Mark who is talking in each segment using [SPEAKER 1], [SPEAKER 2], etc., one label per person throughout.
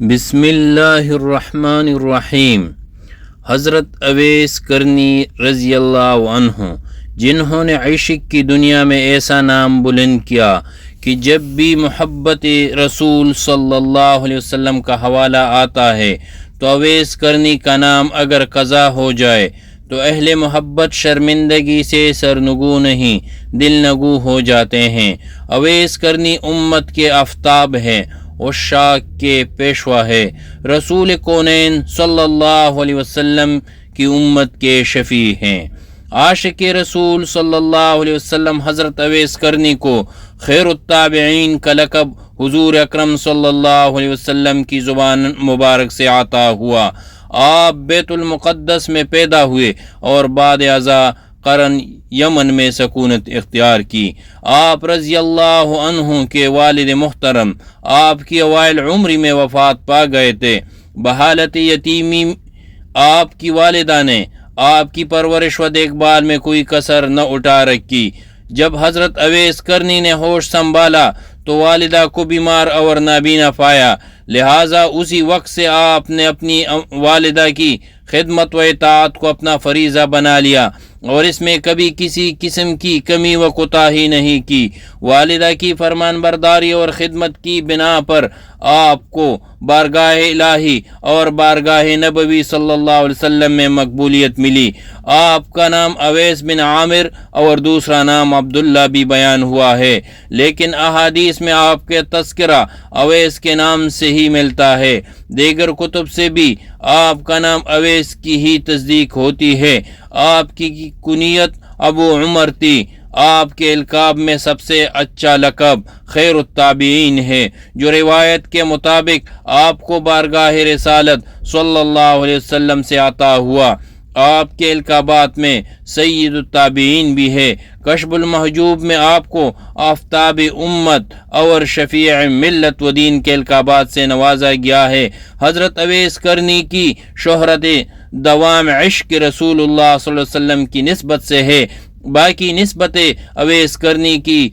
[SPEAKER 1] بسم اللہ الرحمن الرحیم۔ حضرت اویس کرنی رضی اللہ عنہ، جنہوں نے عشق کی دنیا میں ایسا نام بلند کیا کہ جب بھی محبت رسول صلی اللہ علیہ وسلم کا حوالہ آتا ہے تو اویس کرنی کا نام اگر قضا ہو جائے تو اہل محبت شرمندگی سے سرنگو نہیں دل نگو ہو جاتے ہیں۔ اویس کرنی امت کے آفتاب ہے، عشاق کے پیشوا ہے، رسول کونین صلی اللہ علیہ وسلم کی امت کے شفیع ہیں۔ عاشق رسول صلی اللہ علیہ وسلم حضرت اویس کرنی کو خیر التابعین کا لقب حضور اکرم صلی اللہ علیہ وسلم کی زبان مبارک سے عطا ہوا۔ آپ بیت المقدس میں پیدا ہوئے اور بعد ازاں قرن یمن میں سکونت اختیار کی۔ آپ رضی اللہ عنہ کے والد محترم آپ کی اوائل عمری میں وفات پا گئے تھے۔ بحالت یتیمی آپ کی والدہ نے آپ کی پرورش و دیکھ بھال میں کوئی کسر نہ اٹھا رکھی۔ جب حضرت اویس کرنی نے ہوش سنبھالا تو والدہ کو بیمار اور نابینا پایا، لہٰذا اسی وقت سے آپ نے اپنی والدہ کی خدمت و اطاعت کو اپنا فریضہ بنا لیا اور اس میں کبھی کسی قسم کی کمی و کوتاہی نہیں کی۔ والدہ کی فرمان برداری اور خدمت کی بنا پر آپ کو بارگاہ الہی اور بارگاہ نبوی صلی اللہ علیہ وسلم میں مقبولیت ملی۔ آپ کا نام اویس بن عامر اور دوسرا نام عبداللہ بھی بیان ہوا ہے، لیکن احادیث میں آپ کے تذکرہ اویس کے نام سے ہی ملتا ہے۔ دیگر کتب سے بھی آپ کا نام اویس کی ہی تصدیق ہوتی ہے۔ آپ کی کنیت ابو عمر تھی۔ آپ کے القاب میں سب سے اچھا لقب خیر التابعین ہے، جو روایت کے مطابق آپ کو بارگاہ رسالت صلی اللہ علیہ وسلم سے عطا ہوا۔ آپ کے القابات میں سید التابعین بھی ہے۔ کشف المحجوب میں آپ کو آفتاب امت اور شفیع ملت و دین کے القابات سے نوازا گیا ہے۔ حضرت اویس کرنی کی شہرت دوام عشق رسول اللہ صلی اللہ علیہ وسلم کی نسبت سے ہے۔ باقی نسبتیں اویس کرنی کی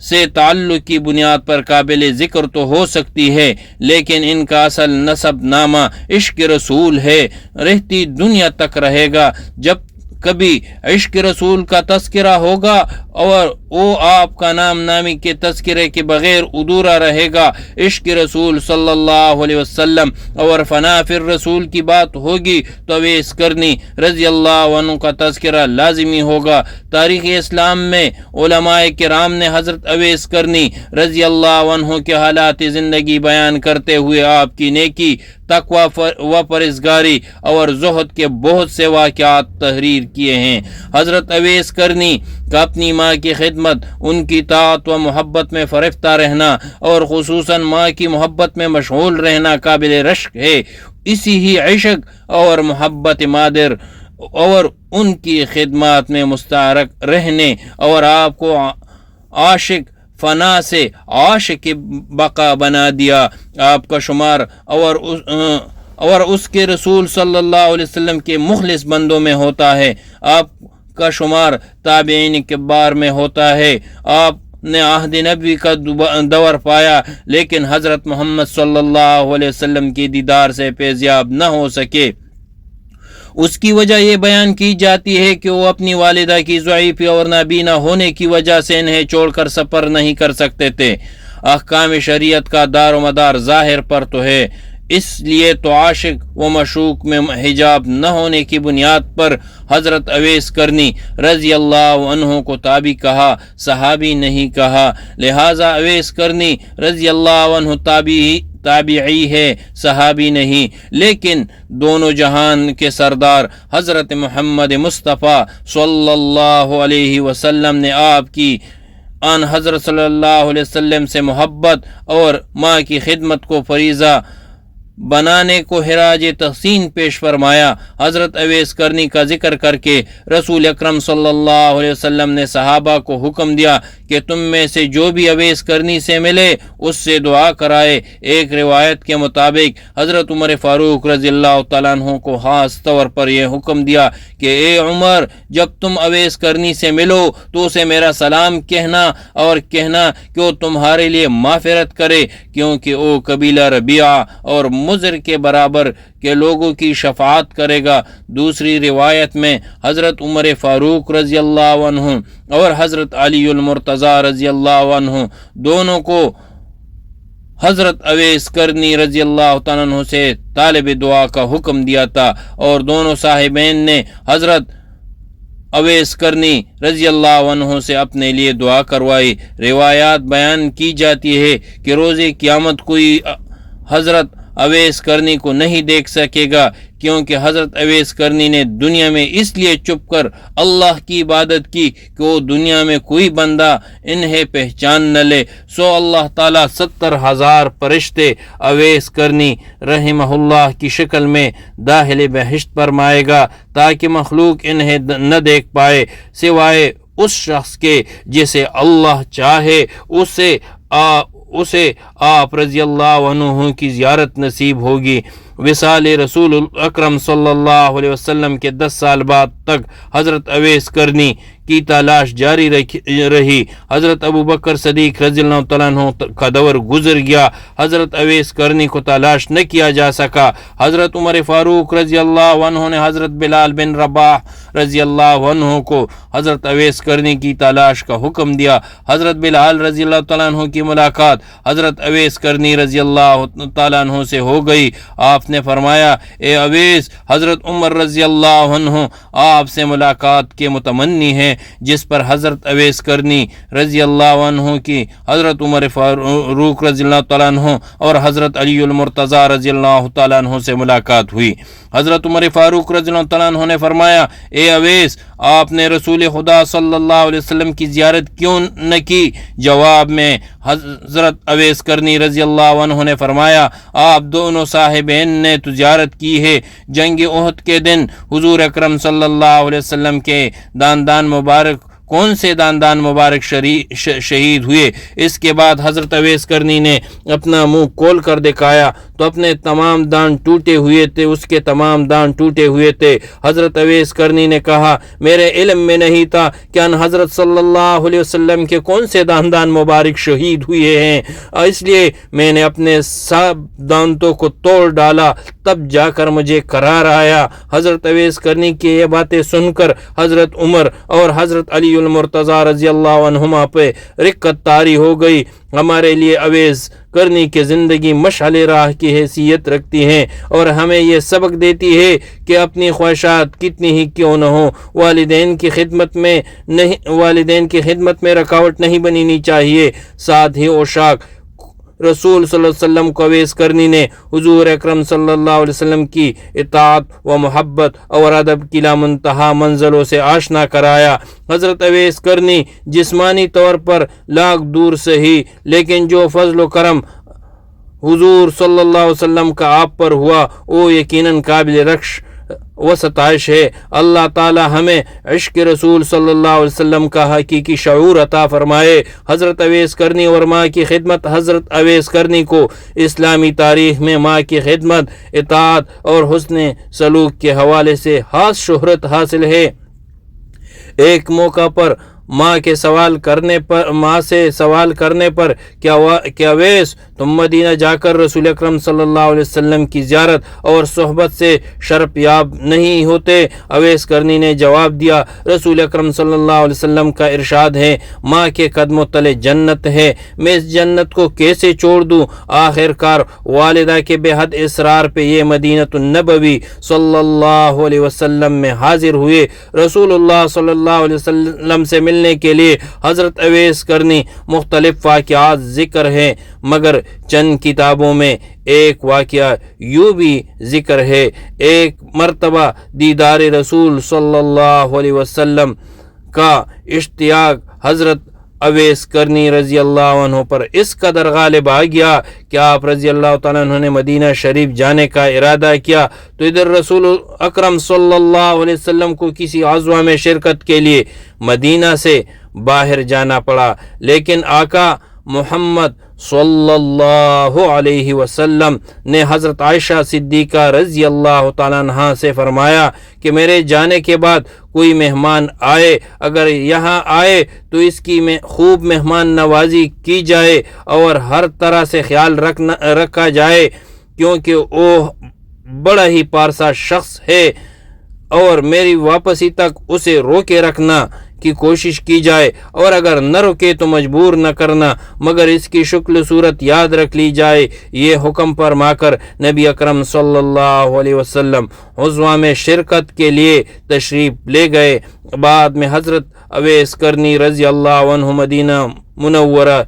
[SPEAKER 1] سے تعلق کی بنیاد پر قابل ذکر تو ہو سکتی ہے، لیکن ان کا اصل نسب نامہ عشق رسول ہے، رہتی دنیا تک رہے گا۔ جب کبھی عشق رسول کا تذکرہ ہوگا اور وہ آپ کا نام نامی کے تذکرے کے بغیر ادھورا رہے گا۔ عشق رسول صلی اللہ علیہ وسلم اور فنا فی الرسول کی بات ہوگی تو اویس کرنی رضی اللہ عنہ کا تذکرہ لازمی ہوگا۔ تاریخ اسلام میں علماء کرام نے حضرت اویس کرنی رضی اللہ عنہ کے حالات زندگی بیان کرتے ہوئے آپ کی نیکی، تقوی و پرہیزگاری اور زہد کے بہت سے واقعات تحریر کیے ہیں۔ حضرت اویس کرنی کا اپنی ماں کی خدمت، ان کی طاعت و محبت میں فرفتہ رہنا اور خصوصاً ماں کی محبت میں مشغول رہنا قابل رشک ہے۔ اسی ہی عشق اور محبت مادر اور ان کی خدمات میں مستغرق رہنے اور آپ کو عاشق فنا سے عاشق بقا بنا دیا۔ آپ کا شمار اور اس کے رسول صلی اللہ علیہ وسلم کے مخلص بندوں میں ہوتا ہے۔ آپ کا شمار تابعین کبار میں ہوتا ہے۔ آپ نے عہد نبوی کا دور پایا، لیکن حضرت محمد صلی اللہ علیہ وسلم کی دیدار سے فیضیاب نہ ہو سکے۔ اس کی وجہ یہ بیان کی جاتی ہے کہ وہ اپنی والدہ کی ضعیفی اور نابینا ہونے کی وجہ سے انہیں چھوڑ کر سفر نہیں کر سکتے تھے۔ احکام شریعت کا دار و مدار ظاہر پر تو ہے، اس لیے تو عاشق و مشوق میں حجاب نہ ہونے کی بنیاد پر حضرت اویس کرنی رضی اللہ عنہ کو تابعی کہا، صحابی نہیں کہا۔ لہٰذا اویس کرنی رضی اللہ عنہ تابعی ہے، صحابی نہیں، لیکن دونوں جہان کے سردار حضرت محمد مصطفیٰ صلی اللہ علیہ وسلم نے آپ کی آن حضرت صلی اللہ علیہ وسلم سے محبت اور ماں کی خدمت کو فریضہ بنانے کو خراج تحسین پیش فرمایا۔ حضرت اویس کرنی کا ذکر کر کے رسول اکرم صلی اللہ علیہ وسلم نے صحابہ کو حکم دیا کہ تم میں سے جو بھی اویس کرنی سے ملے اس سے دعا کرائے۔ ایک روایت کے مطابق حضرت عمر فاروق رضی اللہ تعالیٰ عنہ کو خاص طور پر یہ حکم دیا کہ اے عمر، جب تم اویس کرنی سے ملو تو اسے میرا سلام کہنا اور کہنا کہ وہ تمہارے لیے مغفرت کرے، کیونکہ وہ قبیلہ ربیعہ اور مضر کے برابر کے لوگوں کی شفاعت کرے گا۔ دوسری روایت میں حضرت عمر فاروق رضی اللہ عنہ اور حضرت علی المرتضیٰ رضی اللہ عنہ دونوں کو حضرت اویس کرنی رضی اللہ تعالیٰ عنہ سے طالب دعا کا حکم دیا تھا، اور دونوں صاحبین نے حضرت اویس کرنی رضی اللہ عنہ سے اپنے لیے دعا کروائی۔ روایات بیان کی جاتی ہے کہ روز قیامت کوئی حضرت اویس کرنی کو نہیں دیکھ سکے گا، کیونکہ حضرت اویس کرنی نے دنیا میں اس لیے چپ کر اللہ کی عبادت کی کہ وہ دنیا میں کوئی بندہ انہیں پہچان نہ لے، سو اللہ تعالیٰ 70,000 فرشتے اویس کرنی رحمہ اللہ کی شکل میں داخل بہشت فرمائے گا تاکہ مخلوق انہیں نہ دیکھ پائے سوائے اس شخص کے جسے اللہ چاہے اسے آپ رضی اللہ عنہ کی زیارت نصیب ہوگی۔ وصال رسول اکرم صلی اللہ علیہ وسلم کے 10 سال بعد تک حضرت اویس کرنی کی تلاش جاری رہی۔ حضرت ابو بکر صدیق رضی اللہ تعالیٰ عنہ کا دور گزر گیا، حضرت اویس کرنی کو تلاش نہ کیا جا سکا۔ حضرت عمر فاروق رضی اللہ عنہ نے حضرت بلال بن رباح رضی اللہ عنہ کو حضرت اویس کرنی کی تلاش کا حکم دیا۔ حضرت بلال رضی اللہ تعالیٰ عنہ کی ملاقات حضرت اویس کرنی رضی اللہ تعالیٰ عنہ سے ہو گئی۔ آپ نے فرمایا، اے اویس، حضرت عمر رضی اللہ عنہ آپ سے ملاقات کے متمنی ہیں، جس پر حضرت اویس کرنی رضی اللہ عنہ کی حضرت عمر فاروق رضی اللہ تعالیٰ عنہ اور حضرت علی المرتضیٰ رضی اللہ تعالیٰ عنہ سے ملاقات ہوئی۔ حضرت عمر فاروق رضی اللہ تعالیٰ عنہ نے فرمایا، اے اویس، آپ نے رسول خدا صلی اللہ علیہ وسلم کی زیارت کیوں نہ کی؟ جواب میں حضرت اویس کرنی رضی اللہ عنہ نے فرمایا، آپ دونوں صاحبین نے تو زیارت کی ہے۔ جنگ احد کے دن حضور اکرم صلی اللہ علیہ وسلم کے داندان مبارک کون سے داندان مبارک شہید ہوئے؟ اس کے بعد حضرت اویس کرنی نے اپنا منہ کھول کر دکھایا تو اپنے تمام دان ٹوٹے ہوئے تھے، اس کے تمام دان ٹوٹے ہوئے تھے۔ حضرت اویس کرنی نے کہا، میرے علم میں نہیں تھا کہ ان حضرت صلی اللہ علیہ وسلم کے کون سے داندان مبارک شہید ہوئے ہیں، اس لیے میں نے اپنے سب دانتوں کو توڑ ڈالا، تب جا کر مجھے قرار آیا۔ حضرت اویس کرنی کی یہ باتیں سن کر حضرت عمر اور حضرت علی المرتضیٰ رضی اللہ عنہما پہ رقت طاری ہو گئی۔ ہمارے لیے اویس کرنی کی زندگی مشعل راہ کی حیثیت رکھتی ہیں اور ہمیں یہ سبق دیتی ہے کہ اپنی خواہشات کتنی ہی کیوں نہ ہوں، والدین کی خدمت میں رکاوٹ نہیں بننی چاہیے۔ ساتھ ہی اوشاک رسول صلی اللہ علیہ وسلم کو اویس کرنی نے حضور اکرم صلی اللہ علیہ وسلم کی اطاعت و محبت اور ادب کی لامنتہا منزلوں سے آشنا کرایا۔ حضرت اویس کرنی جسمانی طور پر لاکھ دور سے ہی، لیکن جو فضل و کرم حضور صلی اللہ علیہ وسلم کا آپ پر ہوا وہ یقیناً قابل رخص و ستائش ہے۔ اللہ تعالی ہمیں عشق رسول صلی اللہ علیہ وسلم کا حقیقی شعور عطا فرمائے۔ حضرت اویس کرنی اور ماں کی خدمت۔ حضرت اویس کرنی کو اسلامی تاریخ میں ماں کی خدمت، اطاعت اور حسن سلوک کے حوالے سے خاص شہرت حاصل ہے۔ ایک موقع پر ماں سے سوال کرنے پر کہ اویس، تم مدینہ جا کر رسول اکرم صلی اللہ علیہ وسلم کی زیارت اور صحبت سے شرف یاب نہیں ہوتے؟ اویس کرنی نے جواب دیا، رسول اکرم صلی اللہ علیہ وسلم کا ارشاد ہے، ماں کے قدموں تلے جنت ہے، میں اس جنت کو کیسے چھوڑ دوں؟ آخر کار والدہ کے بے حد اصرار پہ یہ مدینۃ النبوی صلی اللہ علیہ وسلم میں حاضر ہوئے۔ رسول اللہ صلی اللہ علیہ وسلم سے ملنے کے لیے حضرت اویس کرنی مختلف واقعات ذکر ہیں، مگر چند کتابوں میں ایک واقعہ یوں بھی ذکر ہے۔ ایک مرتبہ دیدار رسول صلی اللہ علیہ وسلم کا اشتیاق حضرت اویس کرنی رضی اللہ عنہ پر اس قدر غالب آ گیا کہ آپ رضی اللہ تعالیٰ عنہ نے مدینہ شریف جانے کا ارادہ کیا، تو ادھر رسول اکرم صلی اللہ علیہ وسلم کو کسی عزوہ میں شرکت کے لیے مدینہ سے باہر جانا پڑا، لیکن آقا محمد صلی اللہ علیہ وسلم نے حضرت عائشہ صدیقہ رضی اللہ تعالیٰ عنہ سے فرمایا کہ میرے جانے کے بعد کوئی مہمان آئے، اگر یہاں آئے تو اس کی خوب مہمان نوازی کی جائے اور ہر طرح سے خیال رکھا جائے، کیونکہ وہ بڑا ہی پارسا شخص ہے، اور میری واپسی تک اسے روکے رکھنا کی کوشش کی جائے، اور اگر نہ رکے تو مجبور نہ کرنا، مگر اس کی شکل صورت یاد رکھ لی جائے۔ یہ حکم فرما کر نبی اکرم صلی اللہ علیہ وسلم عزوہ میں شرکت کے لیے تشریف لے گئے۔ بعد میں حضرت اویس کرنی رضی اللہ عنہ مدینہ منورہ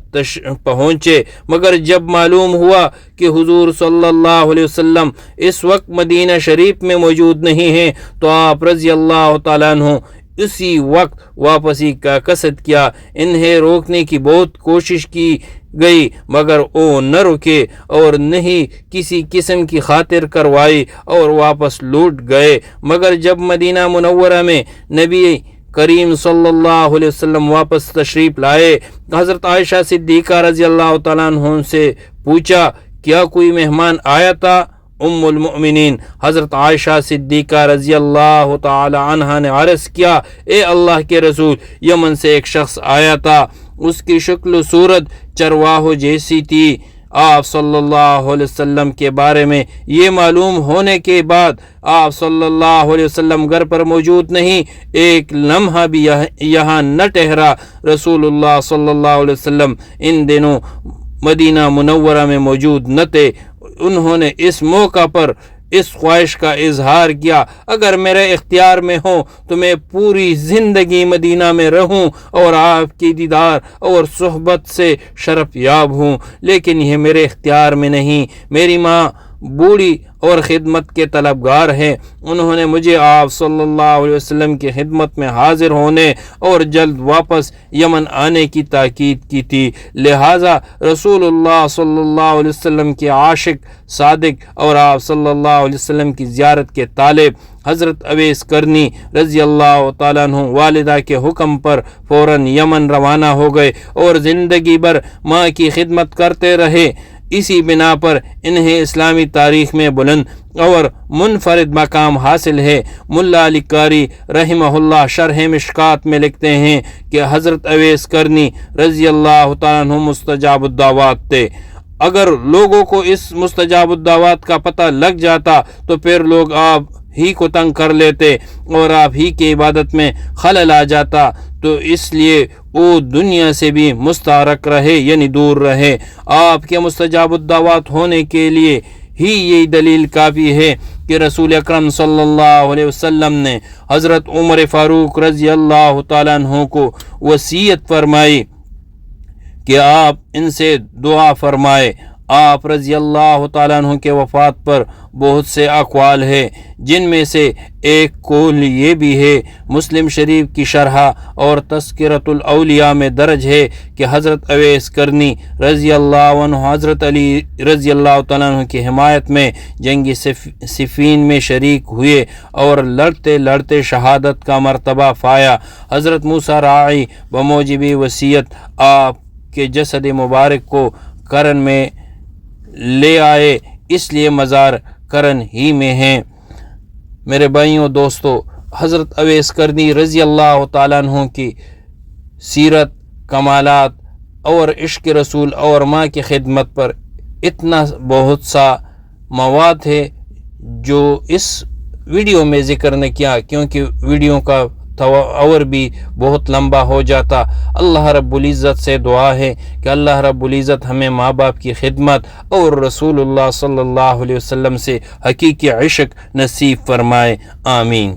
[SPEAKER 1] پہنچے، مگر جب معلوم ہوا کہ حضور صلی اللہ علیہ وسلم اس وقت مدینہ شریف میں موجود نہیں ہیں تو آپ رضی اللہ تعالیٰ عنہ اسی وقت واپسی کا قصد کیا۔ انہیں روکنے کی بہت کوشش کی گئی، مگر وہ نہ رکے اور نہ ہی کسی قسم کی خاطر کروائی اور واپس لوٹ گئے۔ مگر جب مدینہ منورہ میں نبی کریم صلی اللہ علیہ وسلم واپس تشریف لائے، حضرت عائشہ صدیقہ رضی اللہ تعالیٰ عنہ سے پوچھا کیا کوئی مہمان آیا تھا؟ ام المؤمنین حضرت عائشہ صدیقہ رضی اللہ تعالی عنہ نے عرض کیا، اے اللہ کے رسول، یمن سے ایک شخص آیا تھا، اس کی شکل و صورت چرواہوں جیسی تھی۔ آپ صلی اللہ علیہ وسلم کے بارے میں یہ معلوم ہونے کے بعد آپ صلی اللہ علیہ وسلم گھر پر موجود نہیں، ایک لمحہ بھی یہاں نہ ٹھہرا۔ رسول اللہ صلی اللہ علیہ وسلم ان دنوں مدینہ منورہ میں موجود نہ تھے۔ انہوں نے اس موقع پر اس خواہش کا اظہار کیا، اگر میرے اختیار میں ہو تو میں پوری زندگی مدینہ میں رہوں اور آپ کی دیدار اور صحبت سے شرف یاب ہوں، لیکن یہ میرے اختیار میں نہیں۔ میری ماں بوڑھی اور خدمت کے طلبگار ہیں، انہوں نے مجھے آپ صلی اللہ علیہ وسلم کی خدمت میں حاضر ہونے اور جلد واپس یمن آنے کی تاکید کی تھی، لہٰذا رسول اللہ صلی اللہ علیہ وسلم کے عاشق صادق اور آپ صلی اللہ علیہ وسلم کی زیارت کے طالب حضرت اویس کرنی رضی اللہ تعالیٰ عنہ والدہ کے حکم پر فوراً یمن روانہ ہو گئے اور زندگی بھر ماں کی خدمت کرتے رہے۔ اسی بنا پر انہیں اسلامی تاریخ میں بلند اور منفرد مقام حاصل ہے۔ ملا علی قاری رحمہ اللہ شرح مشکات میں لکھتے ہیں کہ حضرت اویس کرنی رضی اللہ تعالیٰ عنہ مستجاب الدعوات تھے۔ اگر لوگوں کو اس مستجاب الدعوات کا پتہ لگ جاتا تو پھر لوگ آپ ہی کو تنگ کر لیتے اور آپ ہی کی عبادت میں خلل آ جاتا، تو اس لیے وہ دنیا سے بھی مستغرق رہے، یعنی دور رہے۔ آپ کے مستجاب الدعوات ہونے کے لیے ہی یہی دلیل کافی ہے کہ رسول اکرم صلی اللہ علیہ وسلم نے حضرت عمر فاروق رضی اللہ تعالیٰ عنہ کو وصیت فرمائی کہ آپ ان سے دعا فرمائے۔ آپ رضی اللہ تعالیٰ عنہ کے وفات پر بہت سے اقوال ہیں، جن میں سے ایک قول یہ بھی ہے، مسلم شریف کی شرح اور تذکرۃ الاولیاء میں درج ہے کہ حضرت اویس کرنی رضی اللہ عنہ حضرت علی رضی اللہ تعالیٰ عنہ کی حمایت میں جنگ صفین میں شریک ہوئے اور لڑتے لڑتے شہادت کا مرتبہ پایا۔ حضرت موسیٰ راعی بموجب وصیت آپ کے جسد مبارک کو کرن میں لے آئے، اس لیے مزار کرن ہی میں ہیں۔ میرے بھائیوں دوستو، حضرت اویس کرنی رضی اللہ تعالیٰ عنہ کی سیرت، کمالات اور عشق رسول اور ماں کی خدمت پر اتنا بہت سا مواد ہے جو اس ویڈیو میں ذکر نہ کیا، کیونکہ ویڈیو کا اور بھی بہت لمبا ہو جاتا۔ اللہ رب العزت سے دعا ہے کہ اللہ رب العزت ہمیں ماں باپ کی خدمت اور رسول اللہ صلی اللہ علیہ وسلم سے حقیقی عشق نصیب فرمائے، آمین۔